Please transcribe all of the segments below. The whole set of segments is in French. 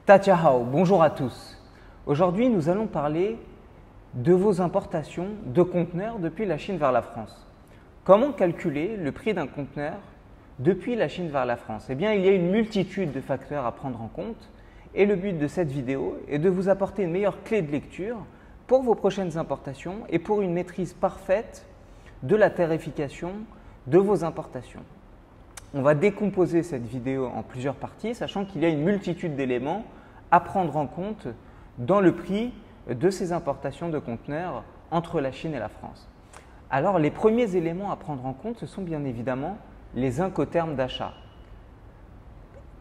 Tachahao, bonjour à tous. Aujourd'hui, nous allons parler de vos importations de conteneurs depuis la Chine vers la France. Comment calculer le prix d'un conteneur depuis la Chine vers la France? Eh bien, il y a une multitude de facteurs à prendre en compte et le but de cette vidéo est de vous apporter une meilleure clé de lecture pour vos prochaines importations et pour une maîtrise parfaite de la tarification de vos importations. On va décomposer cette vidéo en plusieurs parties, sachant qu'il y a une multitude d'éléments à prendre en compte dans le prix de ces importations de conteneurs entre la Chine et la France. Alors, les premiers éléments à prendre en compte, ce sont bien évidemment les incoterms d'achat.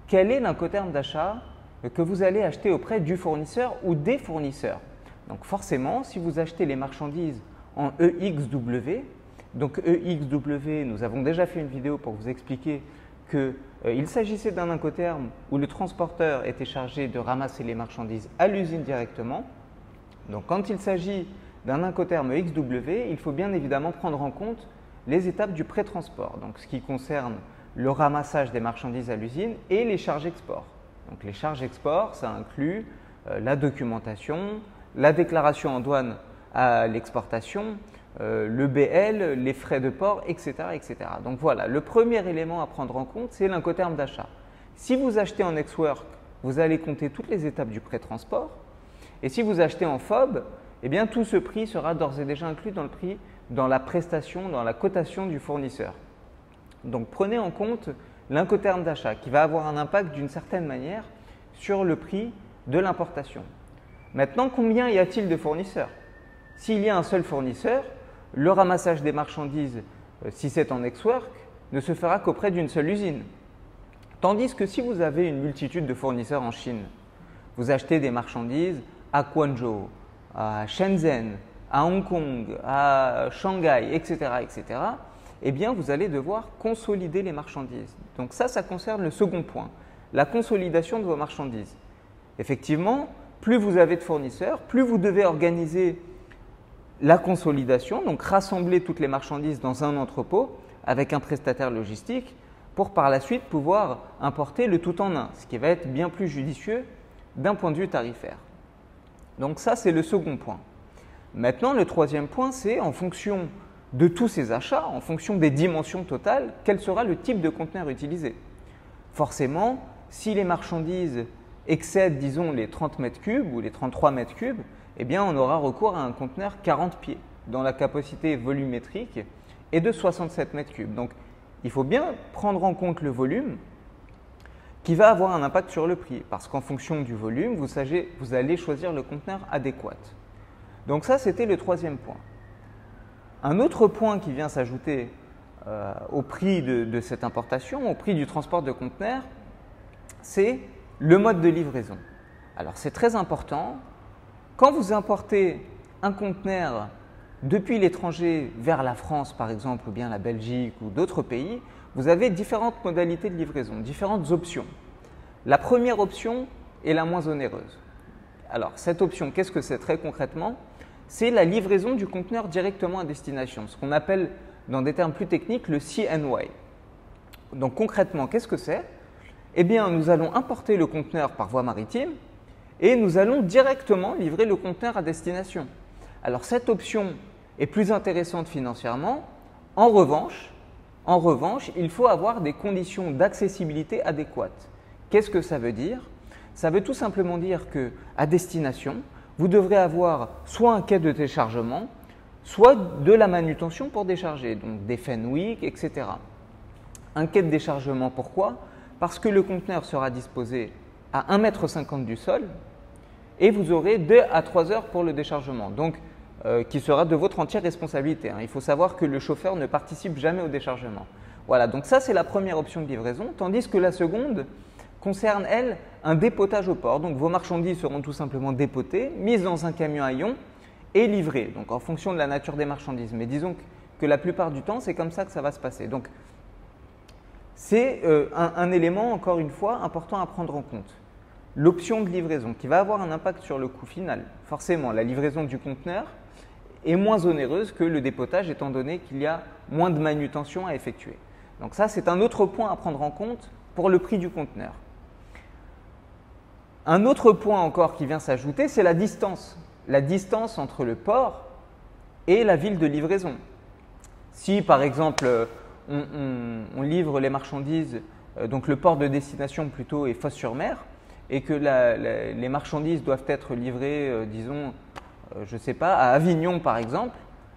Quel est l'incoterm d'achat que vous allez acheter auprès du fournisseur ou des fournisseurs? Donc forcément, si vous achetez les marchandises en EXW, donc EXW, nous avons déjà fait une vidéo pour vous expliquer qu'il s'agissait d'un incoterm où le transporteur était chargé de ramasser les marchandises à l'usine directement. Donc quand il s'agit d'un incoterm EXW, il faut bien évidemment prendre en compte les étapes du pré-transport, donc ce qui concerne le ramassage des marchandises à l'usine et les charges export. Donc les charges export, ça inclut la documentation, la déclaration en douane à l'exportation, le BL, les frais de port, etc., etc. Donc voilà, le premier élément à prendre en compte, c'est l'incoterm d'achat. Si vous achetez en ex-work, vous allez compter toutes les étapes du pré-transport. Et si vous achetez en FOB, eh bien tout ce prix sera d'ores et déjà inclus dans le prix, dans la prestation, dans la cotation du fournisseur. Donc prenez en compte l'incoterm d'achat qui va avoir un impact d'une certaine manière sur le prix de l'importation. Maintenant, combien y a-t-il de fournisseurs? S'il y a un seul fournisseur, le ramassage des marchandises, si c'est en ex-work, ne se fera qu'auprès d'une seule usine. Tandis que si vous avez une multitude de fournisseurs en Chine, vous achetez des marchandises à Guangzhou, à Shenzhen, à Hong Kong, à Shanghai, etc., etc., eh bien vous allez devoir consolider les marchandises. Donc ça concerne le second point, la consolidation de vos marchandises. Effectivement, plus vous avez de fournisseurs, plus vous devez organiser la consolidation, donc rassembler toutes les marchandises dans un entrepôt avec un prestataire logistique pour par la suite pouvoir importer le tout en un, ce qui va être bien plus judicieux d'un point de vue tarifaire. Donc ça, c'est le second point. Maintenant, le troisième point, c'est en fonction de tous ces achats, en fonction des dimensions totales, quel sera le type de conteneur utilisé. Forcément, si les marchandises excèdent, disons, les 30 mètres cubes ou les 33 mètres cubes, eh bien, on aura recours à un conteneur 40 pieds dont la capacité volumétrique est de 67 mètres cubes. Donc, il faut bien prendre en compte le volume qui va avoir un impact sur le prix parce qu'en fonction du volume, vous allez choisir le conteneur adéquat. Donc ça, c'était le troisième point. Un autre point qui vient s'ajouter au prix de cette importation, au prix du transport de conteneurs, c'est le mode de livraison. Alors, c'est très important. Quand vous importez un conteneur depuis l'étranger vers la France, par exemple, ou bien la Belgique ou d'autres pays, vous avez différentes modalités de livraison, différentes options. La première option est la moins onéreuse. Alors, cette option, qu'est-ce que c'est très concrètement? C'est la livraison du conteneur directement à destination, ce qu'on appelle, dans des termes plus techniques, le CNY. Donc concrètement, qu'est-ce que c'est? Eh bien, nous allons importer le conteneur par voie maritime et nous allons directement livrer le conteneur à destination. Alors cette option est plus intéressante financièrement. En revanche, il faut avoir des conditions d'accessibilité adéquates. Qu'est-ce que ça veut dire? Ça veut tout simplement dire qu'à destination, vous devrez avoir soit un quai de déchargement, soit de la manutention pour décharger, donc des Fenwick, etc. Un quai de déchargement, pourquoi? Parce que le conteneur sera disposé à 1,50 m du sol et vous aurez 2 à 3 heures pour le déchargement, donc qui sera de votre entière responsabilité. Il faut savoir que le chauffeur ne participe jamais au déchargement. Voilà, donc ça c'est la première option de livraison, tandis que la seconde concerne, elle, un dépotage au port. Donc vos marchandises seront tout simplement dépotées, mises dans un camion à ion et livrées, donc en fonction de la nature des marchandises. Mais disons que la plupart du temps, c'est comme ça que ça va se passer. Donc c'est un élément, encore une fois, important à prendre en compte. L'option de livraison qui va avoir un impact sur le coût final. Forcément, la livraison du conteneur est moins onéreuse que le dépotage étant donné qu'il y a moins de manutention à effectuer. Donc ça, c'est un autre point à prendre en compte pour le prix du conteneur. Un autre point encore qui vient s'ajouter, c'est la distance. La distance entre le port et la ville de livraison. Si par exemple on livre les marchandises, donc le port de destination plutôt est Fos-sur-Mer, et que les marchandises doivent être livrées, disons, je ne sais pas, à Avignon par exemple,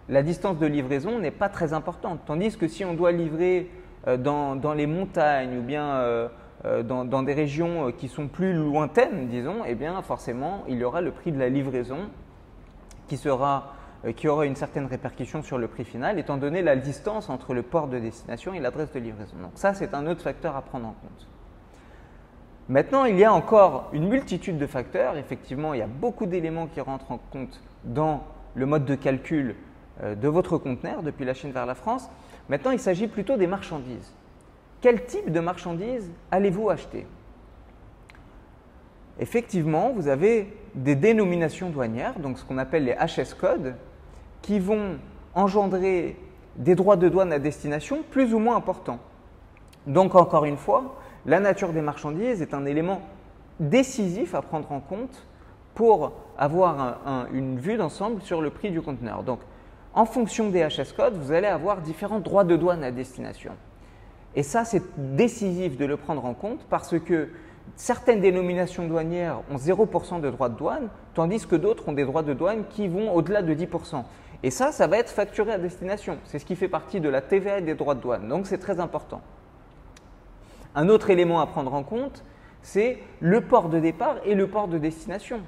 la distance de livraison n'est pas très importante. Tandis que si on doit livrer dans les montagnes ou bien dans des régions qui sont plus lointaines, disons, eh bien forcément il y aura le prix de la livraison qui aura une certaine répercussion sur le prix final, étant donné la distance entre le port de destination et l'adresse de livraison. Donc ça, c'est un autre facteur à prendre en compte. Maintenant, il y a encore une multitude de facteurs. Effectivement, il y a beaucoup d'éléments qui rentrent en compte dans le mode de calcul de votre conteneur depuis la Chine vers la France. Maintenant, il s'agit plutôt des marchandises. Quel type de marchandises allez-vous acheter? Effectivement, vous avez des dénominations douanières, donc ce qu'on appelle les HS codes, qui vont engendrer des droits de douane à destination plus ou moins importants. Donc encore une fois, la nature des marchandises est un élément décisif à prendre en compte pour avoir une vue d'ensemble sur le prix du conteneur. Donc en fonction des HS codes, vous allez avoir différents droits de douane à destination. Et ça, c'est décisif de le prendre en compte parce que certaines dénominations douanières ont 0% de droits de douane, tandis que d'autres ont des droits de douane qui vont au-delà de 10%. Et ça va être facturé à destination. C'est ce qui fait partie de la TVA et des droits de douane. Donc, c'est très important. Un autre élément à prendre en compte, c'est le port de départ et le port de destination.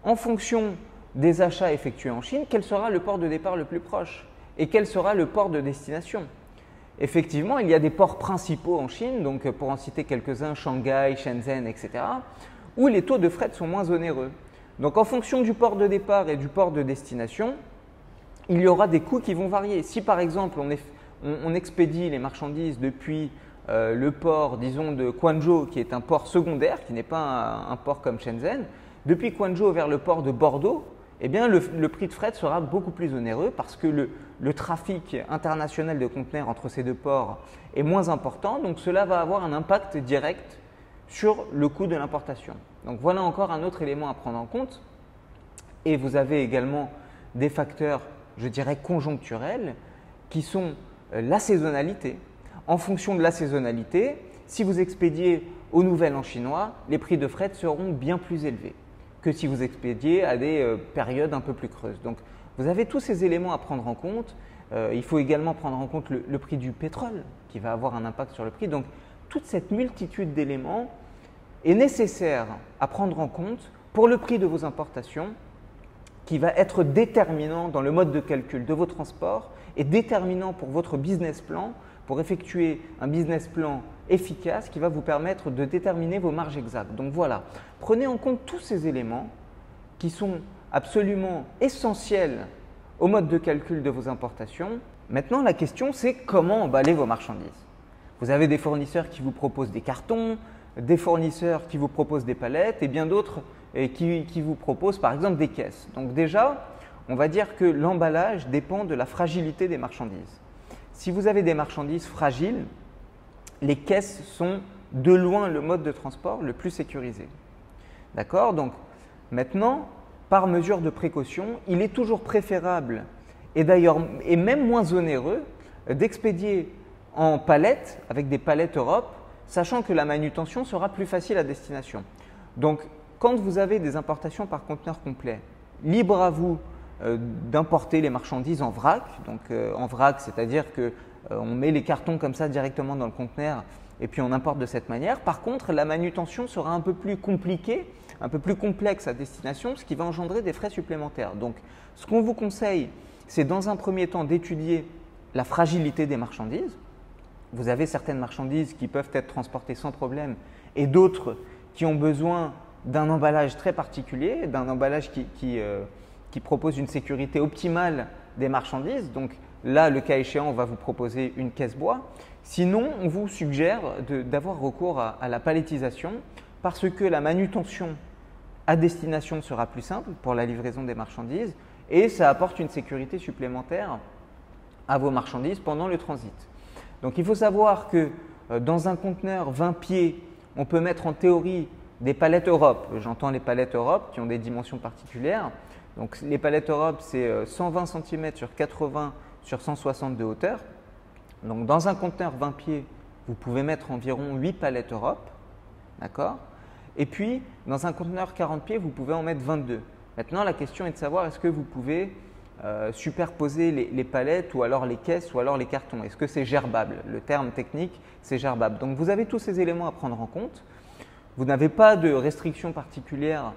En fonction des achats effectués en Chine, quel sera le port de départ le plus proche et quel sera le port de destination? Effectivement, il y a des ports principaux en Chine, donc pour en citer quelques-uns, Shanghai, Shenzhen, etc., où les taux de fret sont moins onéreux. Donc en fonction du port de départ et du port de destination, il y aura des coûts qui vont varier. Si par exemple on expédie les marchandises depuis le port, disons, de Quanzhou, qui est un port secondaire, qui n'est pas un port comme Shenzhen, depuis Quanzhou vers le port de Bordeaux, eh bien, le prix de fret sera beaucoup plus onéreux parce que le trafic international de conteneurs entre ces deux ports est moins important. Donc, cela va avoir un impact direct sur le coût de l'importation. Donc, voilà encore un autre élément à prendre en compte. Et vous avez également des facteurs, je dirais, conjoncturels qui sont la saisonnalité. En fonction de la saisonnalité, si vous expédiez au Nouvel An chinois, les prix de fret seront bien plus élevés que si vous expédiez à des périodes un peu plus creuses. Donc, vous avez tous ces éléments à prendre en compte. Il faut également prendre en compte le prix du pétrole qui va avoir un impact sur le prix. Donc, toute cette multitude d'éléments est nécessaire à prendre en compte pour le prix de vos importations qui va être déterminant dans le mode de calcul de vos transports et déterminant pour votre business plan pour effectuer un business plan efficace qui va vous permettre de déterminer vos marges exactes. Donc voilà, prenez en compte tous ces éléments qui sont absolument essentiels au mode de calcul de vos importations. Maintenant, la question, c'est comment emballer vos marchandises. Vous avez des fournisseurs qui vous proposent des cartons, des fournisseurs qui vous proposent des palettes et bien d'autres qui vous proposent par exemple des caisses. Donc déjà, on va dire que l'emballage dépend de la fragilité des marchandises. Si vous avez des marchandises fragiles, les caisses sont de loin le mode de transport le plus sécurisé. D'accord? Donc maintenant, par mesure de précaution, il est toujours préférable et d'ailleurs et même moins onéreux d'expédier en palettes avec des palettes Europe, sachant que la manutention sera plus facile à destination. Donc quand vous avez des importations par conteneur complet, libre à vous d'importer les marchandises en vrac. Donc en vrac, c'est-à-dire qu'on met les cartons comme ça directement dans le conteneur et puis on importe de cette manière. Par contre, la manutention sera un peu plus compliquée, un peu plus complexe à destination, ce qui va engendrer des frais supplémentaires. Donc ce qu'on vous conseille, c'est dans un premier temps d'étudier la fragilité des marchandises. Vous avez certaines marchandises qui peuvent être transportées sans problème et d'autres qui ont besoin d'un emballage très particulier, d'un emballage qui propose une sécurité optimale des marchandises. Donc là, le cas échéant, on va vous proposer une caisse bois. Sinon, on vous suggère d'avoir recours à la palettisation parce que la manutention à destination sera plus simple pour la livraison des marchandises et ça apporte une sécurité supplémentaire à vos marchandises pendant le transit. Donc il faut savoir que dans un conteneur 20 pieds, on peut mettre en théorie des palettes Europe. J'entends les palettes Europe qui ont des dimensions particulières. Donc les palettes Europe, c'est 120 cm sur 80 sur 160 de hauteur. Donc dans un conteneur 20 pieds, vous pouvez mettre environ 8 palettes Europe. D'accord? Et puis, dans un conteneur 40 pieds, vous pouvez en mettre 22. Maintenant, la question est de savoir est-ce que vous pouvez superposer les palettes ou alors les caisses ou alors les cartons. Est-ce que c'est gerbable? Le terme technique, c'est gerbable. Donc, vous avez tous ces éléments à prendre en compte. Vous n'avez pas de restriction particulière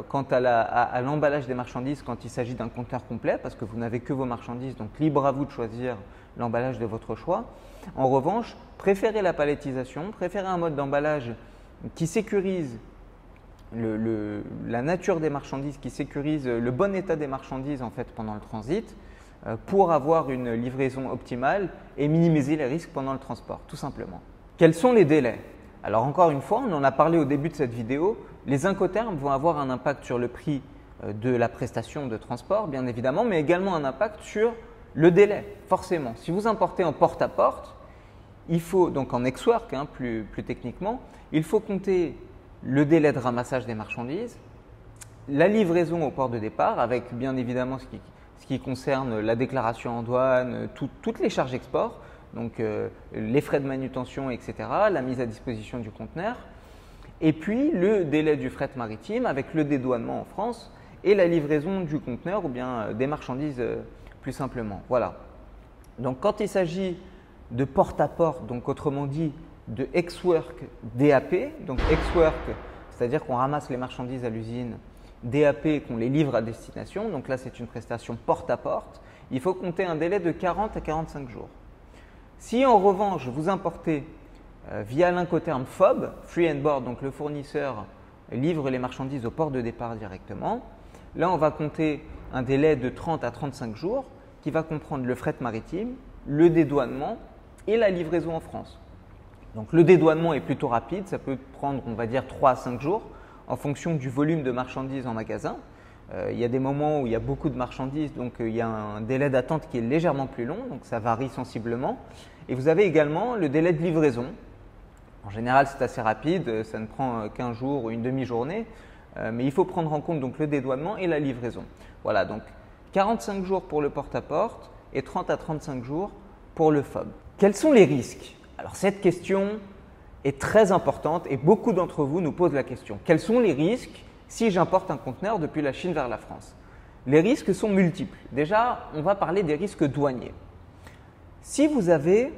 quant à l'emballage des marchandises quand il s'agit d'un conteneur complet parce que vous n'avez que vos marchandises, donc libre à vous de choisir l'emballage de votre choix. En revanche, préférez la palettisation, préférez un mode d'emballage qui sécurise la nature des marchandises, qui sécurise le bon état des marchandises en fait pendant le transit pour avoir une livraison optimale et minimiser les risques pendant le transport, tout simplement. Quels sont les délais? Alors encore une fois, on en a parlé au début de cette vidéo, les incoterms vont avoir un impact sur le prix de la prestation de transport, bien évidemment, mais également un impact sur le délai, forcément. Si vous importez en porte-à-porte, il faut, donc en ex-work plus techniquement, il faut compter le délai de ramassage des marchandises, la livraison au port de départ avec bien évidemment ce qui concerne la déclaration en douane, toutes les charges export, donc les frais de manutention, etc., la mise à disposition du conteneur, et puis le délai du fret maritime avec le dédouanement en France et la livraison du conteneur ou bien des marchandises plus simplement. Voilà. Donc quand il s'agit de porte-à-porte, donc autrement dit de ex-work DAP, donc ex-work, c'est-à-dire qu'on ramasse les marchandises à l'usine, DAP qu'on les livre à destination, donc là c'est une prestation porte-à-porte, il faut compter un délai de 40 à 45 jours. Si en revanche vous importez via l'incoterm FOB, Free and Board, donc le fournisseur livre les marchandises au port de départ directement, là on va compter un délai de 30 à 35 jours qui va comprendre le fret maritime, le dédouanement et la livraison en France. Donc le dédouanement est plutôt rapide, ça peut prendre on va dire 3 à 5 jours en fonction du volume de marchandises en magasin. Il y a des moments où il y a beaucoup de marchandises, donc il y a un délai d'attente qui est légèrement plus long, donc ça varie sensiblement. Et vous avez également le délai de livraison. En général, c'est assez rapide, ça ne prend qu'un jour ou une demi-journée, mais il faut prendre en compte donc le dédouanement et la livraison. Voilà, donc 45 jours pour le porte-à-porte et 30 à 35 jours pour le FOB. Quels sont les risques? Alors cette question est très importante et beaucoup d'entre vous nous posent la question. Quels sont les risques si j'importe un conteneur depuis la Chine vers la France? Les risques sont multiples. Déjà, on va parler des risques douaniers. Si vous avez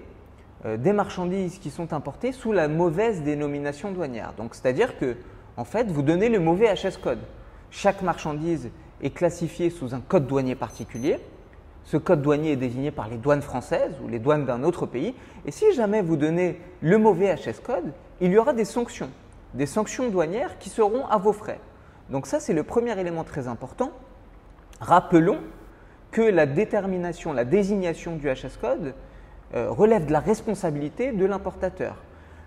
des marchandises qui sont importées sous la mauvaise dénomination douanière, donc c'est-à-dire que en fait, vous donnez le mauvais HS code. Chaque marchandise est classifiée sous un code douanier particulier. Ce code douanier est désigné par les douanes françaises ou les douanes d'un autre pays. Et si jamais vous donnez le mauvais HS code, il y aura des sanctions douanières qui seront à vos frais. Donc ça, c'est le premier élément très important. Rappelons que la détermination, la désignation du HS code relève de la responsabilité de l'importateur.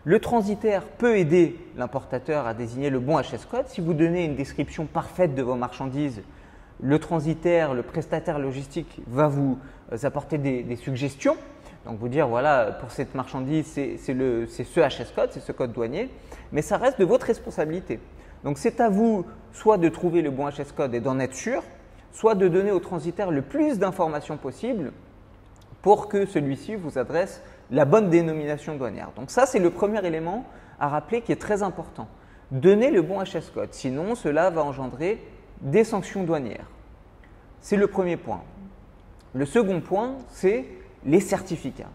Le transitaire peut aider l'importateur à désigner le bon HS code. Si vous donnez une description parfaite de vos marchandises, le transitaire, le prestataire logistique va vous apporter des suggestions. Donc vous dire voilà, pour cette marchandise, c'est ce HS code, c'est ce code douanier, mais ça reste de votre responsabilité. Donc c'est à vous soit de trouver le bon HS code et d'en être sûr, soit de donner au transitaire le plus d'informations possible pour que celui-ci vous adresse la bonne dénomination douanière. Donc ça, c'est le premier élément à rappeler qui est très important. Donnez le bon HS code, sinon cela va engendrer des sanctions douanières. C'est le premier point. Le second point, c'est les certificats.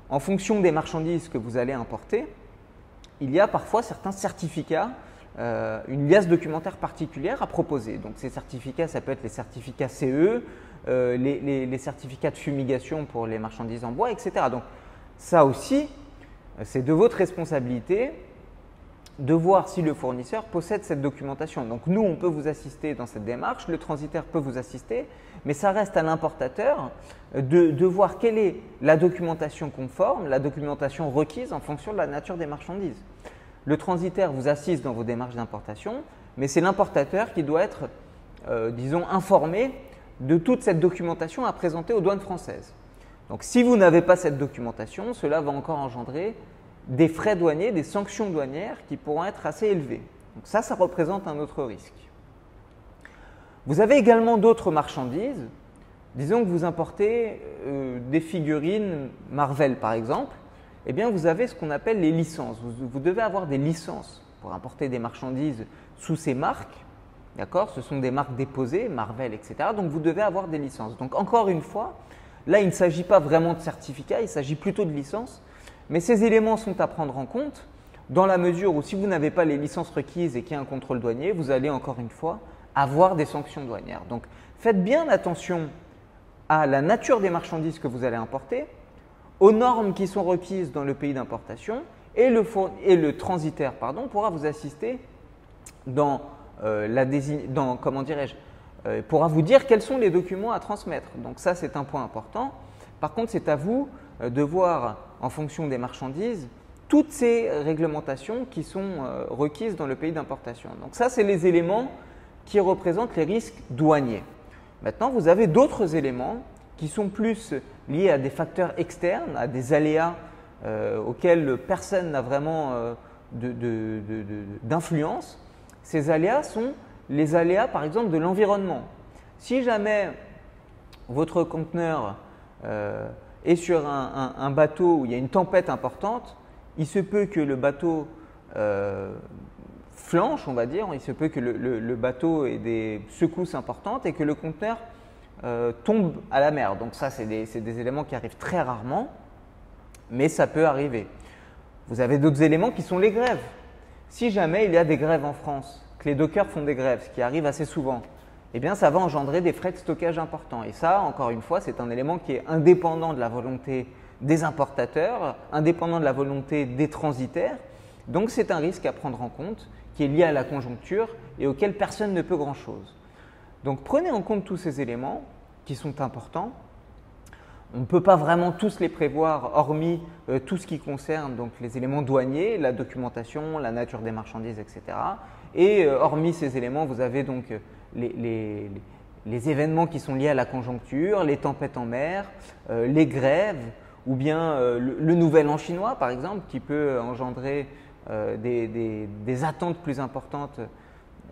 En fonction des marchandises que vous allez importer, il y a parfois certains certificats, une liasse documentaire particulière à proposer. Donc ces certificats, ça peut être les certificats CE, les certificats de fumigation pour les marchandises en bois, etc. Donc ça aussi, c'est de votre responsabilité de voir si le fournisseur possède cette documentation. Donc nous, on peut vous assister dans cette démarche, le transitaire peut vous assister, mais ça reste à l'importateur de voir quelle est la documentation conforme, la documentation requise en fonction de la nature des marchandises. Le transitaire vous assiste dans vos démarches d'importation, mais c'est l'importateur qui doit être, disons, informé de toute cette documentation à présenter aux douanes françaises. Donc si vous n'avez pas cette documentation, cela va encore engendrer des frais douaniers, des sanctions douanières qui pourront être assez élevées. Donc ça représente un autre risque. Vous avez également d'autres marchandises. Disons que vous importez des figurines Marvel par exemple. Eh bien, vous avez ce qu'on appelle les licences. Vous devez avoir des licences pour importer des marchandises sous ces marques. D'accord ? Ce sont des marques déposées, Marvel, etc. Donc, vous devez avoir des licences. Donc, encore une fois, là, il ne s'agit pas vraiment de certificat, il s'agit plutôt de licences. Mais ces éléments sont à prendre en compte dans la mesure où si vous n'avez pas les licences requises et qu'il y a un contrôle douanier, vous allez encore une fois avoir des sanctions douanières. Donc, faites bien attention à la nature des marchandises que vous allez importer, aux normes qui sont requises dans le pays d'importation et le transitaire pourra vous assister pourra vous dire quels sont les documents à transmettre. Donc ça, c'est un point important. Par contre, c'est à vous de voir en fonction des marchandises toutes ces réglementations qui sont requises dans le pays d'importation. Donc ça, c'est les éléments qui représentent les risques douaniers. Maintenant, vous avez d'autres éléments qui sont plus liés à des facteurs externes, à des aléas auxquels personne n'a vraiment d'influence. Ces aléas sont les aléas, par exemple, de l'environnement. Si jamais votre conteneur est sur un bateau où il y a une tempête importante, il se peut que le bateau flanche, on va dire, il se peut que le bateau ait des secousses importantes et que le conteneur tombe à la mer. Donc ça, c'est des éléments qui arrivent très rarement, mais ça peut arriver. Vous avez d'autres éléments qui sont les grèves. Si jamais il y a des grèves en France, que les dockers font des grèves, ce qui arrive assez souvent, eh bien ça va engendrer des frais de stockage importants. Et ça, encore une fois, c'est un élément qui est indépendant de la volonté des importateurs, indépendant de la volonté des transitaires. Donc c'est un risque à prendre en compte qui est lié à la conjoncture et auquel personne ne peut grand-chose. Donc prenez en compte tous ces éléments qui sont importants. On ne peut pas vraiment tous les prévoir, hormis tout ce qui concerne donc, les éléments douaniers, la documentation, la nature des marchandises, etc. Et hormis ces éléments, vous avez donc les événements qui sont liés à la conjoncture, les tempêtes en mer, les grèves, ou bien le nouvel an chinois, par exemple, qui peut engendrer des attentes plus importantes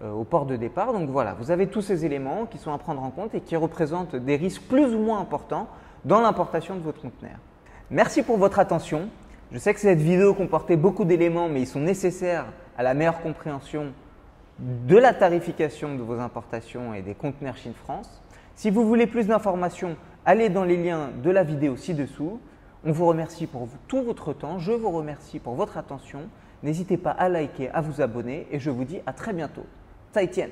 au port de départ. Donc voilà, vous avez tous ces éléments qui sont à prendre en compte et qui représentent des risques plus ou moins importants dans l'importation de votre conteneur. Merci pour votre attention. Je sais que cette vidéo comportait beaucoup d'éléments, mais ils sont nécessaires à la meilleure compréhension de la tarification de vos importations et des conteneurs Chine-France. Si vous voulez plus d'informations, allez dans les liens de la vidéo ci-dessous. On vous remercie pour tout votre temps. Je vous remercie pour votre attention. N'hésitez pas à liker, à vous abonner et je vous dis à très bientôt. 再见